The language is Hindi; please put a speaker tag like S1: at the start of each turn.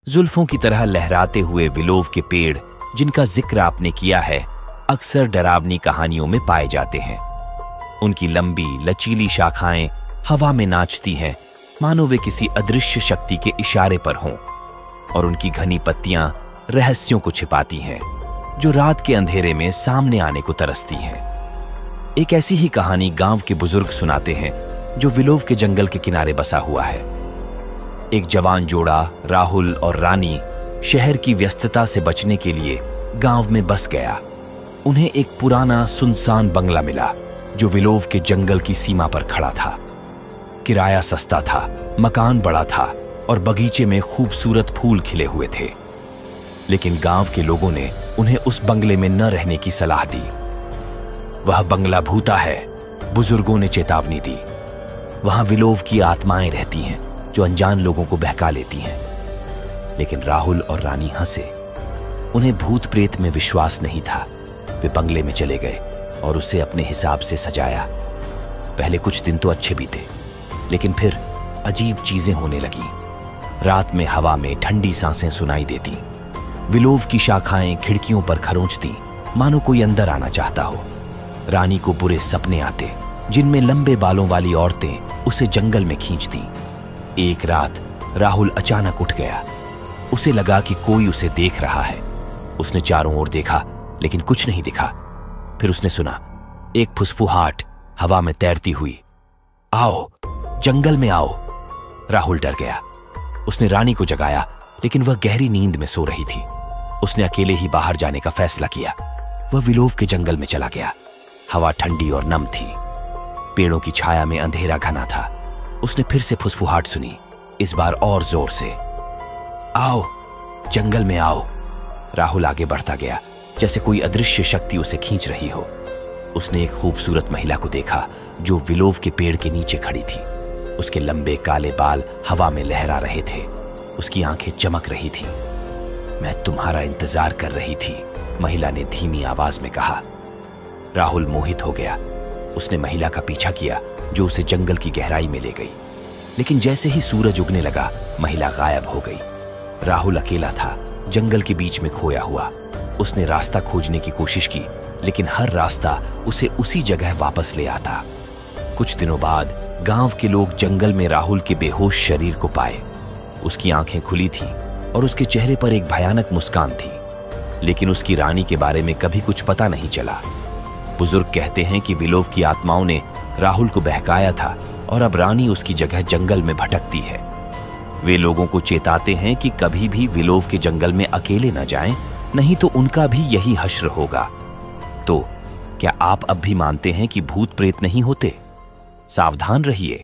S1: जुल्फों की तरह लहराते हुए विलोव के पेड़ जिनका जिक्र आपने किया है, अक्सर डरावनी कहानियों में पाए जाते हैं। उनकी लंबी लचीली शाखाएं हवा में नाचती हैं, मानो वे किसी अदृश्य शक्ति के इशारे पर हों, और उनकी घनी पत्तियां रहस्यों को छिपाती हैं जो रात के अंधेरे में सामने आने को तरसती हैं। एक ऐसी ही कहानी गांव के बुजुर्ग सुनाते हैं जो विलोव के जंगल के किनारे बसा हुआ है। एक जवान जोड़ा राहुल और रानी शहर की व्यस्तता से बचने के लिए गांव में बस गया। उन्हें एक पुराना सुनसान बंगला मिला जो विलोव के जंगल की सीमा पर खड़ा था। किराया सस्ता था, मकान बड़ा था और बगीचे में खूबसूरत फूल खिले हुए थे। लेकिन गांव के लोगों ने उन्हें उस बंगले में न रहने की सलाह दी। वह बंगला भूता है, बुजुर्गों ने चेतावनी दी। वहां विलोव की आत्माएं रहती हैं जो अनजान लोगों को बहका लेती हैं। लेकिन राहुल और रानी हंसे। उन्हें भूत प्रेत में विश्वास नहीं था। वे बंगले में चले गए और उसे अपने हिसाब से सजाया। पहले कुछ दिन तो अच्छे बीते, लेकिन फिर अजीब चीजें होने लगी। रात में हवा में ठंडी सांसें सुनाई देती। विलोव की शाखाएं खिड़कियों पर खरोंचती, मानो कोई अंदर आना चाहता हो। रानी को बुरे सपने आते जिनमें लंबे बालों वाली औरतें उसे जंगल में खींचती। एक रात राहुल अचानक उठ गया। उसे लगा कि कोई उसे देख रहा है। उसने चारों ओर देखा, लेकिन कुछ नहीं दिखा। फिर उसने सुना एक फुसफुहाट हवा में तैरती हुई, आओ, जंगल में आओ। राहुल डर गया। उसने रानी को जगाया, लेकिन वह गहरी नींद में सो रही थी। उसने अकेले ही बाहर जाने का फैसला किया। वह विलोव के जंगल में चला गया। हवा ठंडी और नम थी। पेड़ों की छाया में अंधेरा घना था। उसने फिर से फुसफुहाट सुनी, इस बार और जोर से, आओ, जंगल में आओ। राहुल आगे बढ़ता गया, जैसे कोई अदृश्य शक्ति उसे खींच रही हो। उसने एक खूबसूरत महिला को देखा जो विलोव के पेड़ के नीचे खड़ी थी। उसके लंबे काले बाल हवा में लहरा रहे थे। उसकी आंखें चमक रही थीं। मैं तुम्हारा इंतजार कर रही थी, महिला ने धीमी आवाज में कहा। राहुल मोहित हो गया। उसने महिला का पीछा किया जो उसे जंगल की गहराई में ले गई। लेकिन जैसे ही सूरज उगने लगा, महिला गायब हो गई। राहुल अकेला था, जंगल के बीच में खोया हुआ। उसने रास्ता खोजने की कोशिश की, लेकिन हर रास्ता उसे उसी जगह वापस ले आता। कुछ दिनों बाद गांव के लोग जंगल में राहुल के बेहोश शरीर को पाए। उसकी आंखें खुली थीं और उसके चेहरे पर एक भयानक मुस्कान थी। लेकिन उसकी रानी के बारे में कभी कुछ पता नहीं चला। बुजुर्ग कहते हैं कि विलोव की आत्माओं ने राहुल को बहकाया था और अब रानी उसकी जगह जंगल में भटकती है। वे लोगों को चेताते हैं कि कभी भी विलोव के जंगल में अकेले न जाएं, नहीं तो उनका भी यही हश्र होगा। तो क्या आप अब भी मानते हैं कि भूत प्रेत नहीं होते? सावधान रहिए।